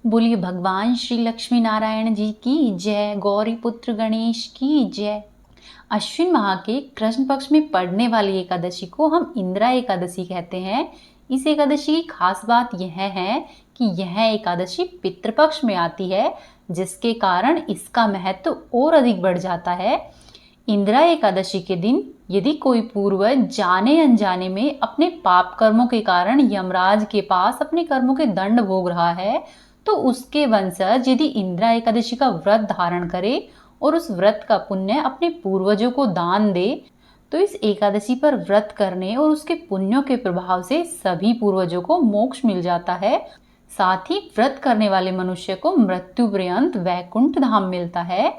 बोलिए भगवान श्री लक्ष्मी नारायण जी की जय। गौरी पुत्र गणेश की जय। अश्विन माह के कृष्ण पक्ष में पड़ने वाली एकादशी को हम इंदिरा एकादशी कहते हैं। इस एकादशी की खास बात यह है कि यह एकादशी पितृपक्ष में आती है, जिसके कारण इसका महत्व और अधिक बढ़ जाता है। इंदिरा एकादशी के दिन यदि कोई पूर्वज जाने अनजाने में अपने पाप कर्मों के कारण यमराज के पास अपने कर्मों के दंड भोग रहा है, तो उसके वंशज यदि इंदिरा एकादशी का व्रत धारण करे और उस व्रत का पुण्य अपने पूर्वजों को दान दे, तो इस एकादशी पर व्रत करने और उसके पुण्यों के प्रभाव से सभी पूर्वजों को मोक्ष मिल जाता है। साथ ही व्रत करने वाले मनुष्य को मृत्यु पर्यंत वैकुंठ धाम मिलता है।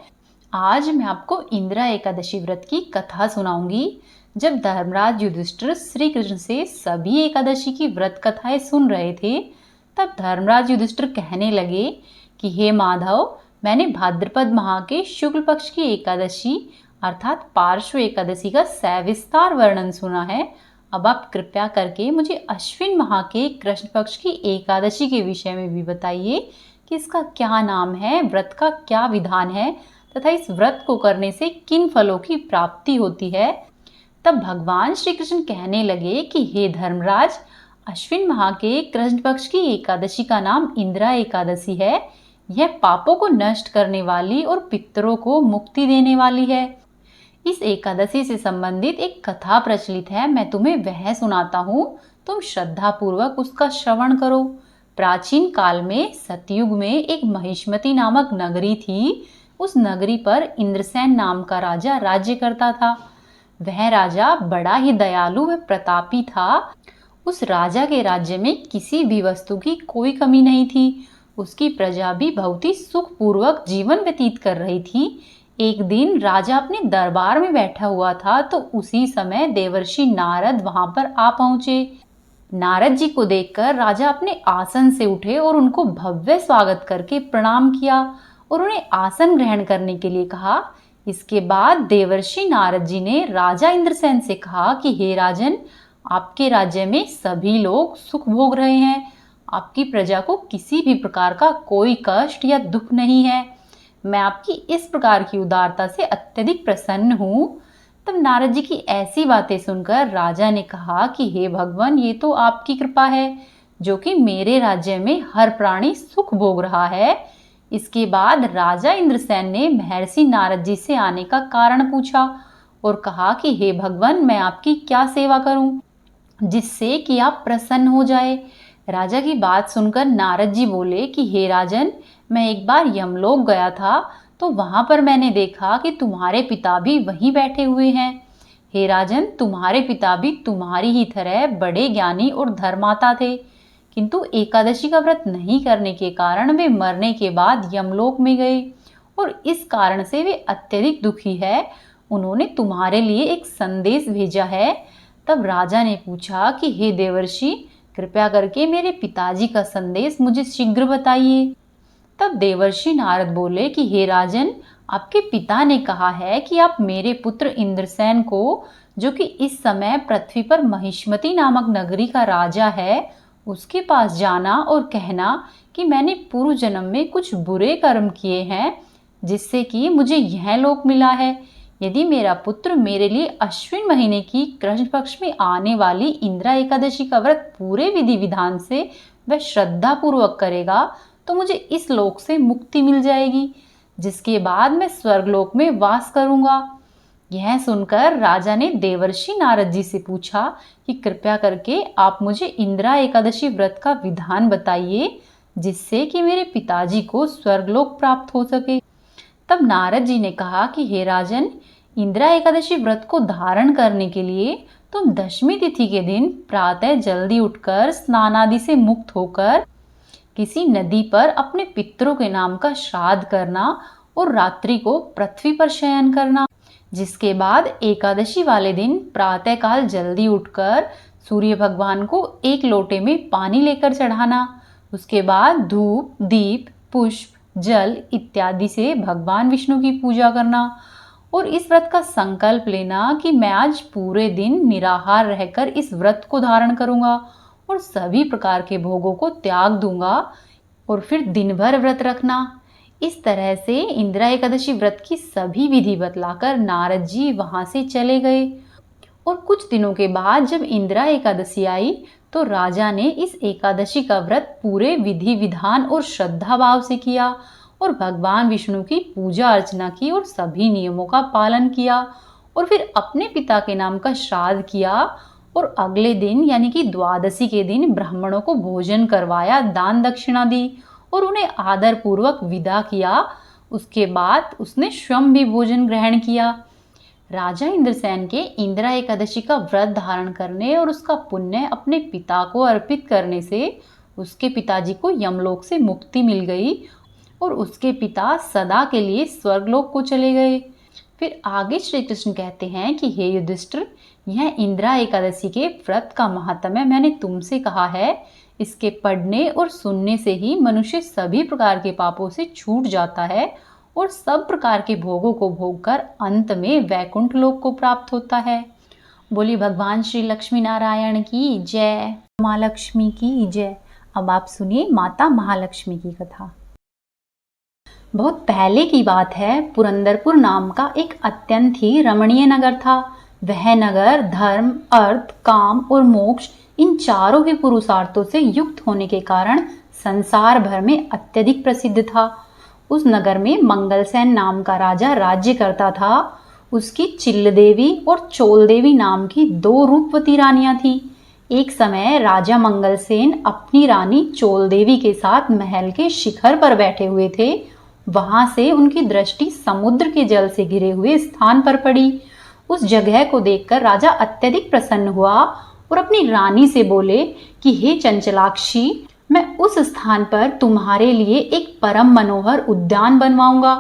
आज मैं आपको इंदिरा एकादशी व्रत की कथा सुनाऊंगी। जब धर्मराज युधिष्ठिर श्री कृष्ण से सभी एकादशी की व्रत कथाएं सुन रहे थे, तब धर्मराज युधिष्ठिर कहने लगे कि हे माधव, मैंने भाद्रपद माह के शुक्ल पक्ष की एकादशी अर्थात पार्श्व एकादशी का सविस्तार वर्णन सुना है। अब आप कृपया करके मुझे अश्विन माह के कृष्ण पक्ष की एकादशी के विषय में भी बताइए कि इसका क्या नाम है, व्रत का क्या विधान है तथा इस व्रत को करने से किन फलों की प्राप्ति होती है। तब भगवान श्री कृष्ण कहने लगे कि हे धर्मराज, अश्विन माह के कृष्ण पक्ष की एकादशी का नाम इंदिरा एकादशी है। यह पापों को नष्ट करने वाली और पितरों को मुक्ति देने वाली है। इस एकादशी से संबंधित एक कथा प्रचलित है, मैं तुम्हें वह सुनाता हूँ। तुम श्रद्धा पूर्वक उसका श्रवण करो। प्राचीन काल में सतयुग में एक महिष्मती नामक नगरी थी। उस नगरी पर इंद्रसेन नाम का राजा राज्य करता था। वह राजा बड़ा ही दयालु व प्रतापी था। उस राजा के राज्य में किसी भी वस्तु की कोई कमी नहीं थी। उसकी प्रजा भी बहुत ही सुखपूर्वक जीवन व्यतीत कर रही थी। एक दिन राजा अपने दरबार में बैठा हुआ था, तो उसी समय देवर्षि नारद वहां पर आ पहुंचे। नारद जी को देखकर राजा अपने आसन से उठे और उनको भव्य स्वागत करके प्रणाम किया और उन्हें आसन ग्रहण करने के लिए कहा। इसके बाद देवर्षि नारद जी ने राजा इंद्रसेन से कहा कि हे राजन, आपके राज्य में सभी लोग सुख भोग रहे हैं। आपकी प्रजा को किसी भी प्रकार का कोई कष्ट या दुख नहीं है। मैं आपकी इस प्रकार की उदारता से अत्यधिक प्रसन्न हूँ। तब नारद जी की ऐसी बातें सुनकर राजा ने कहा कि हे भगवान, ये तो आपकी कृपा है जो कि मेरे राज्य में हर प्राणी सुख भोग रहा है। इसके बाद राजा इंद्रसेन ने महर्षि नारद जी से आने का कारण पूछा और कहा कि हे भगवान, मैं आपकी क्या सेवा करूं जिससे कि आप प्रसन्न हो जाए। राजा की बात सुनकर नारद जी बोले कि हे राजन, मैं एक बार यमलोक गया था, तो वहां पर मैंने देखा कि तुम्हारे पिता भी वहीं बैठे हुए हैं। हे राजन, तुम्हारे पिता भी तुम्हारी ही तरह बड़े ज्ञानी और धर्माता थे, किंतु एकादशी का व्रत नहीं करने के कारण वे मरने के बाद यमलोक में गए और इस कारण से वे अत्यधिक दुखी है। उन्होंने तुम्हारे लिए एक संदेश भेजा है। तब राजा ने पूछा कि हे देवर्षि, कृपया करके मेरे पिताजी का संदेश मुझे शीघ्र बताइए। तब देवर्षि नारद बोले कि हे राजन, आपके पिता ने कहा है कि आप मेरे पुत्र इंद्रसेन को, जो कि इस समय पृथ्वी पर महिष्मती नामक नगरी का राजा है, उसके पास जाना और कहना कि मैंने पूर्व जन्म में कुछ बुरे कर्म किए हैं जिससे कि मुझे यह लोक मिला है। यदि मेरा पुत्र मेरे लिए अश्विन महीने की कृष्ण पक्ष में आने वाली इंदिरा एकादशी का व्रत पूरे विधि विधान से वह श्रद्धा पूर्वक करेगा, तो मुझे इस लोक से मुक्ति मिल जाएगी, जिसके बाद मैं स्वर्गलोक में वास करूंगा। यह सुनकर राजा ने देवर्षि नारद जी से पूछा कि कृपया करके आप मुझे इंदिरा एकादशी व्रत का विधान बताइए जिससे कि मेरे पिताजी को स्वर्गलोक प्राप्त हो सके। तब नारद जी ने कहा कि हे राजन, इंदिरा एकादशी व्रत को धारण करने के लिए तुम दशमी तिथि के दिन प्रातः जल्दी उठकर स्नान आदि से मुक्त होकर किसी नदी पर अपने पितरों के नाम का श्राद्ध करना और रात्रि को पृथ्वी पर शयन करना। जिसके बाद एकादशी वाले दिन प्रातः काल जल्दी उठकर सूर्य भगवान को एक लोटे में पानी लेकर चढ़ाना। उसके बाद धूप, दीप, पुष्प, जल इत्यादि से भगवान विष्णु की पूजा करना और इस व्रत का संकल्प लेना कि मैं आज पूरे दिन निराहार रहकर इस व्रत को धारण करूंगा और सभी प्रकार के भोगों को त्याग दूंगा। और फिर दिन भर व्रत रखना। इस तरह से इंदिरा एकादशी व्रत की सभी विधि बतलाकर नारद जी वहां से चले गए। और कुछ दिनों के बाद जब इंदिरा एकादशी आई तो राजा ने इस एकादशी का व्रत पूरे विधि विधान और श्रद्धा भाव से किया और भगवान विष्णु की पूजा अर्चना की और सभी नियमों का पालन किया और फिर अपने पिता के नाम का श्राद्ध किया और अगले दिन यानी कि द्वादशी के दिन ब्राह्मणों को भोजन करवाया, दान दक्षिणा दी और उन्हें आदर पूर्वक विदा किया। उसके बाद उसने स्वयं भी भोजन ग्रहण किया। राजा इंद्रसेन के इंदिरा एकादशी का व्रत धारण करने और उसका पुण्य अपने पिता को अर्पित करने से उसके पिताजी को यमलोक से मुक्ति मिल गई और उसके पिता सदा के लिए स्वर्गलोक को चले गए। फिर आगे श्री कृष्ण कहते हैं कि हे युधिष्ठिर, यह इंदिरा एकादशी के व्रत का महात्म्य मैंने तुमसे कहा है। इसके पढ़ने और सुनने से ही मनुष्य सभी प्रकार के पापों से छूट जाता है और सब प्रकार के भोगों को भोगकर अंत में वैकुंठ लोक को प्राप्त होता है। बोली भगवान श्री लक्ष्मी नारायण की जय, माँ लक्ष्मी की जय। अब आप सुनिए माता महालक्ष्मी की कथा। बहुत पहले की बात है, पुरंदरपुर नाम का एक अत्यंत ही रमणीय नगर था। वह नगर धर्म, अर्थ, काम और मोक्ष इन चारों ही पुरुषार्थों से युक्त होने के कारण संसार भर में अत्यधिक प्रसिद्ध था। उस नगर में मंगलसेन नाम का राजा राज्य करता था। उसकी चिल्ल देवी और चोल देवी नाम की 2 रूपवती रानियां थीं। एक समय राजा मंगलसेन अपनी रानी चोल देवी के साथ महल के शिखर पर बैठे हुए थे। वहां से उनकी दृष्टि समुद्र के जल से घिरे हुए स्थान पर पड़ी। उस जगह को देखकर राजा अत्यधिक प्रसन्न हुआ और अपनी रानी से बोले कि हे चंचलाक्षी, मैं उस स्थान पर तुम्हारे लिए एक परम मनोहर उद्यान बनवाऊंगा।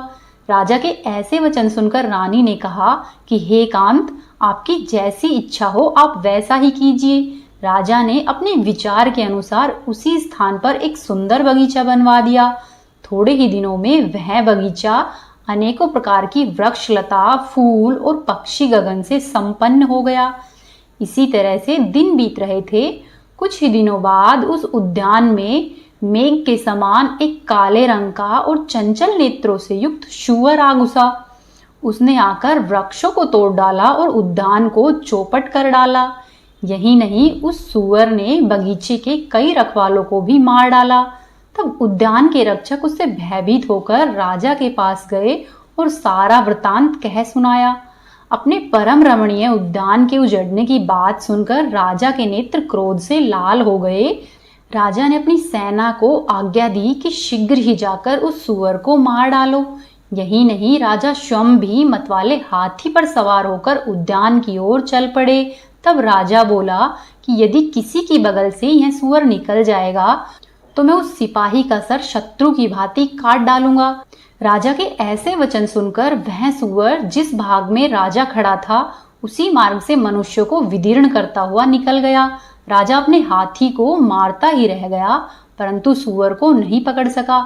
राजा के ऐसे वचन सुनकर रानी ने कहा कि हे कांत, आपकी जैसी इच्छा हो आप वैसा ही कीजिए। राजा ने अपने विचार के अनुसार उसी स्थान पर एक सुंदर बगीचा बनवा दिया। थोड़े ही दिनों में वह बगीचा अनेकों प्रकार की वृक्ष, लता, फूल और पक्षी गगन से संपन्न हो गया। इसी तरह से दिन बीत रहे थे। कुछ ही दिनों बाद उस उद्यान में मेघ के समान एक काले रंग का और चंचल नेत्रों से युक्त सूअर आ घुसा। उसने आकर वृक्षों को तोड़ डाला और उद्यान को चौपट कर डाला। यही नहीं, उस सूअर ने बगीचे के कई रखवालों को भी मार डाला। तब उद्यान के रक्षक उससे भयभीत होकर राजा के पास गए और सारा वृतांत कह सुनाया। अपने परम रमणीय उद्यान के उजड़ने की बात सुनकर राजा के नेत्र क्रोध से लाल हो गए। राजा ने अपनी सेना को आज्ञा दी कि शीघ्र ही जाकर उस सूअर को मार डालो। यही नहीं, राजा स्वयं भी मतवाले हाथी पर सवार होकर उद्यान की ओर चल पड़े। तब राजा बोला कि यदि किसी की बगल से यह सूअर निकल जाएगा तो मैं उस सिपाही का सर शत्रु की भांति काट डालूंगा। राजा के ऐसे वचन सुनकर वह सूअर जिस भाग में राजा खड़ा था उसी मार्ग से मनुष्यों को विदीर्ण करता हुआ निकल गया। राजा अपने हाथी को मारता ही रह गया परंतु सूअर को नहीं पकड़ सका।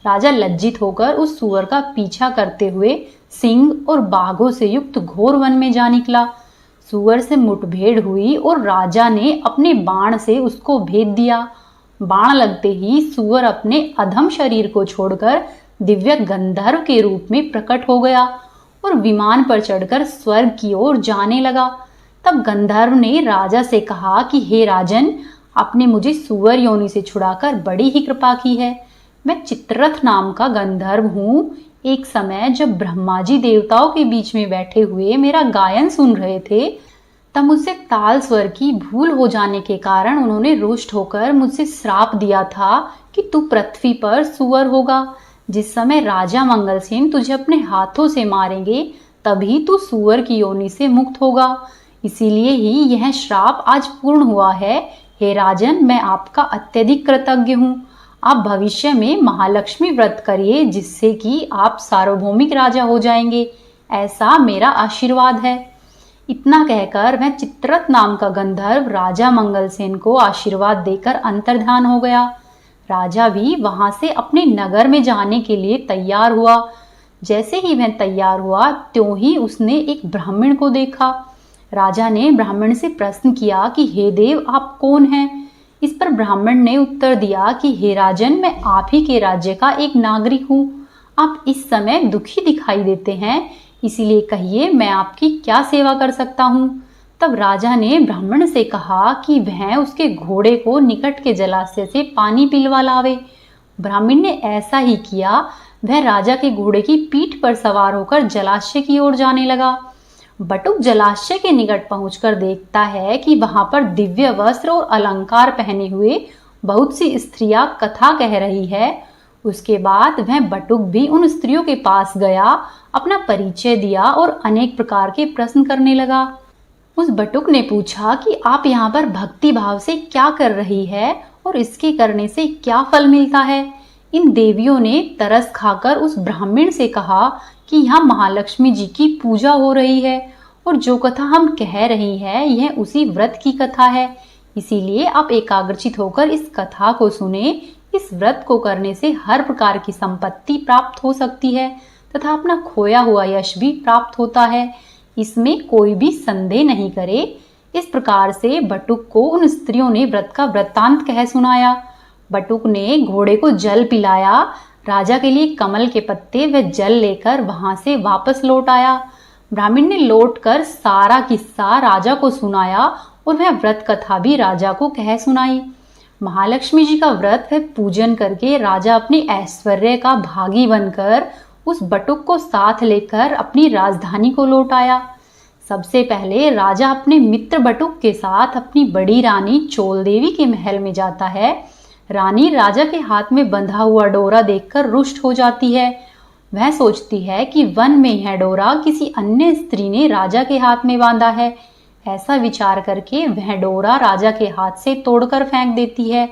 राजा लज्जित होकर उस सूअर का पीछा करते हुए सिंह और बाघों से युक्त घोर वन में जा निकला। सूअर से मुठभेड़ हुई और राजा ने अपने बाण से उसको भेद दिया। बाण लगते ही सूअर अपने अधम शरीर को छोड़कर दिव्य गंधर्व के रूप में प्रकट हो गया और विमान पर चढ़कर स्वर्ग की ओर जाने लगा। तब गंधर्व ने राजा से कहा कि हे राजन, आपने मुझे सूअर योनि से छुड़ाकर बड़ी ही कृपा की है। मैं चित्ररथ नाम का गंधर्व हूँ। एक समय जब ब्रह्मा जी देवताओं के बीच में बैठे हुए मेरा गायन सुन रहे थे तब मुझसे ताल स्वर की भूल हो जाने के कारण उन्होंने रुष्ट होकर मुझसे श्राप दिया था कि तू पृथ्वी पर सूअर होगा। जिस समय राजा मंगलसेन तुझे अपने हाथों से मारेंगे तभी तू सूअर की योनि से मुक्त होगा। इसीलिए ही यह श्राप आज पूर्ण हुआ है। हे राजन, मैं आपका अत्यधिक कृतज्ञ हूँ। आप भविष्य में महालक्ष्मी व्रत करिए जिससे कि आप सार्वभौमिक राजा हो जाएंगे, ऐसा मेरा आशीर्वाद है। इतना कहकर वह चित्ररथ नाम का गंधर्व राजा मंगलसेन को आशीर्वाद देकर अंतर्धान हो गया। राजा भी वहां से अपने नगर में जाने के लिए तैयार हुआ। जैसे ही वह तैयार हुआ त्यों ही उसने एक ब्राह्मण को देखा। राजा ने ब्राह्मण से प्रश्न किया कि हे देव, आप कौन हैं? इस पर ब्राह्मण ने उत्तर दिया कि हे राजन, मैं आप ही के राज्य का एक नागरिक हूँ। आप इस समय दुखी दिखाई देते हैं, इसीलिए कहिए मैं आपकी क्या सेवा कर सकता हूँ। तब राजा ने ब्राह्मण से कहा कि वह उसके घोड़े को निकट के जलाशय से पानी पिलवा लावे। ब्राह्मण ने ऐसा ही किया। वह राजा के घोड़े की पीठ पर सवार होकर जलाशय की ओर जाने लगा। बटुक जलाशय के निकट पहुंचकर देखता है कि वहां पर दिव्य वस्त्र और अलंकार पहने हुए बहुत सी स्त्रियां कथा कह रही है। उसके बाद वह बटुक भी उन स्त्रियों के पास गया, अपना परिचय दिया और अनेक प्रकार के प्रश्न करने लगा। उस बटुक ने पूछा कि आप यहाँ पर भक्ति भाव से क्या कर रही है और इसके करने से क्या फल मिलता है। इन देवियों ने तरस खाकर उस ब्राह्मण से कहा कि यहाँ महालक्ष्मी जी की पूजा हो रही है और जो कथा हम कह रही है यह उसी व्रत की कथा है, इसीलिए आप एकाग्रचित होकर इस कथा को सुने। इस व्रत को करने से हर प्रकार की संपत्ति प्राप्त हो सकती है तथा अपना खोया हुआ यश भी प्राप्त होता है, इसमें कोई भी संदेह नहीं करे। इस प्रकार से बटुक को उन स्त्रियों ने व्रत का वृत्तांत कह सुनाया। बटुक ने घोड़े को जल पिलाया, राजा के लिए कमल के पत्ते व जल लेकर वहां से वापस लौट आया। ब्राह्मण ने लौटकर सारा किस्सा राजा को सुनाया और वह व्रत कथा भी राजा को कह सुनाई। महालक्ष्मी जी का व्रत व पूजन करके राजा अपने ऐश्वर्य का भागी बनकर उस बटुक को साथ लेकर अपनी राजधानी को लौट आया। सबसे पहले राजा अपने मित्र बटुक के साथ अपनी बड़ी रानी चोल देवी के महल में जाता है। रानी राजा के हाथ में बंधा हुआ डोरा देखकर रुष्ट हो जाती है। वह सोचती है कि वन में यह डोरा किसी अन्य स्त्री ने राजा के हाथ में बांधा है। ऐसा विचार करके वह डोरा राजा के हाथ से तोड़कर फेंक देती है।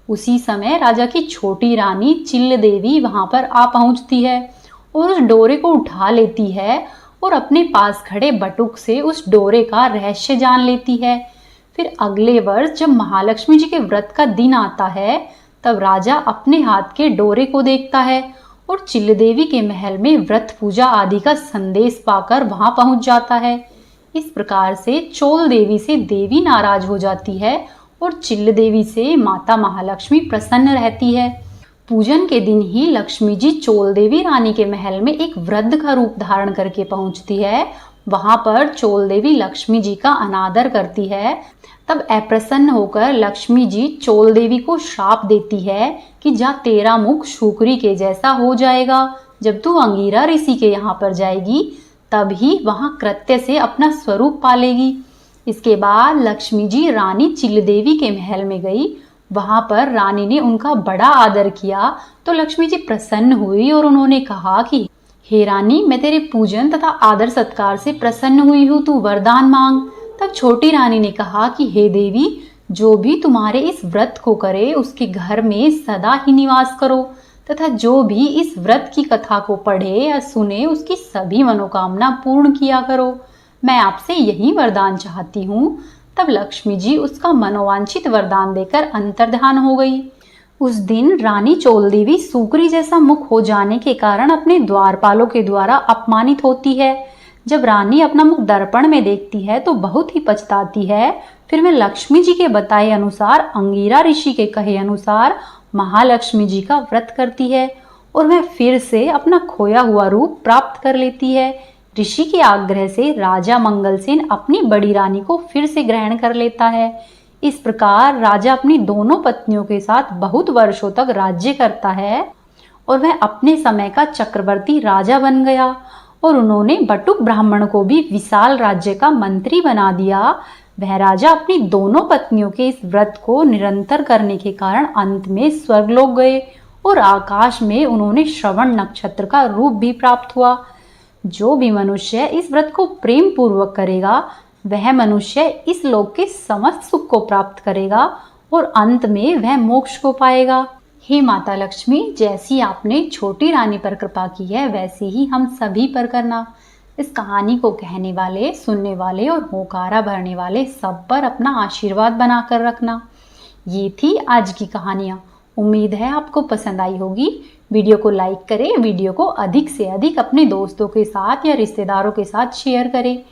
उसी समय राजा की छोटी रानी चिल्ल देवी वहां पर आ पहुंचती है और उस डोरे को उठा लेती है और अपने पास खड़े बटुक से उस डोरे का रहस्य जान लेती है। फिर अगले वर्ष जब महालक्ष्मी जी के व्रत का दिन आता है, तब राजा अपने हाथ के डोरे को देखता है और चिल्ल देवी के महल में व्रत पूजा आदि का संदेश पाकर वहां पहुंच जाता है। इस प्रकार से चोल देवी से देवी नाराज हो जाती है और चिल्ल देवी से माता महालक्ष्मी प्रसन्न रहती है। पूजन के दिन ही लक्ष्मी जी चोल देवी रानी के महल में एक वृद्ध का रूप धारण करके पहुंचती है। वहां पर चोल देवी लक्ष्मी जी का अनादर करती है। तब अप्रसन्न होकर लक्ष्मी जी चोल देवी को श्राप देती है कि जा तेरा मुख शुक्री के जैसा हो जाएगा। जब तू अंगीरा ऋषि के यहाँ पर जाएगी तब ही वहां कृत्य से अपना स्वरूप पालेगी। इसके बाद लक्ष्मी जी रानी चिल्ल देवी के महल में गई। वहां पर रानी ने उनका बड़ा आदर किया तो लक्ष्मी जी प्रसन्न हुई और उन्होंने कहा कि हे रानी, मैं तेरे पूजन तथा आदर सत्कार से प्रसन्न हुई हूँ, तू वरदान मांग। तब छोटी रानी ने कहा कि हे देवी, जो भी तुम्हारे इस व्रत को करे उसके घर में सदा ही निवास करो तथा जो भी इस व्रत की कथा को पढ़े या सुने उसकी सभी मनोकामना पूर्ण किया करो। मैं आपसे यही वरदान चाहती हूँ। तब लक्ष्मी जी उसका मनोवांछित वरदान देकर अंतर्धान हो गई। उस दिन रानी चोल देवी सुकरी जैसा मुख हो जाने के कारण अपने द्वारपालों के द्वारा अपमानित होती है। जब रानी अपना मुख दर्पण में देखती है तो बहुत ही पछताती है। फिर वह लक्ष्मी जी के बताए अनुसार अंगीरा ऋषि के कहे अनुसार महालक्ष्मी जी का व्रत करती है और वह फिर से अपना खोया हुआ रूप प्राप्त कर लेती है। ऋषि के आग्रह से राजा मंगलसेन अपनी बड़ी रानी को फिर से ग्रहण कर लेता है। इस प्रकार राजा अपनी दोनों पत्नियों के साथ बहुत वर्षों तक राज्य करता है और वह अपने समय का चक्रवर्ती राजा बन गया और उन्होंने बटुक ब्राह्मण को भी विशाल राज्य का मंत्री बना दिया। वह राजा अपनी दोनों पत्नियों के इस व्रत को निरंतर करने के कारण अंत में स्वर्गलोक गए और आकाश में उन्होंने श्रवण नक्षत्र का रूप भी प्राप्त हुआ। जो भी मनुष्य इस व्रत को प्रेम पूर्वक करेगा वह मनुष्य इस लोक के समस्त सुख को प्राप्त करेगा और अंत में वह मोक्ष को पाएगा। हे माता लक्ष्मी, जैसी आपने छोटी रानी पर कृपा की है वैसे ही हम सभी पर करना। इस कहानी को कहने वाले, सुनने वाले और होकारा भरने वाले सब पर अपना आशीर्वाद बनाकर रखना। ये थी आज की कहानियाँ। उम्मीद है आपको पसंद आई होगी। वीडियो को लाइक करें, वीडियो को अधिक से अधिक अपने दोस्तों के साथ या रिश्तेदारों के साथ शेयर करें।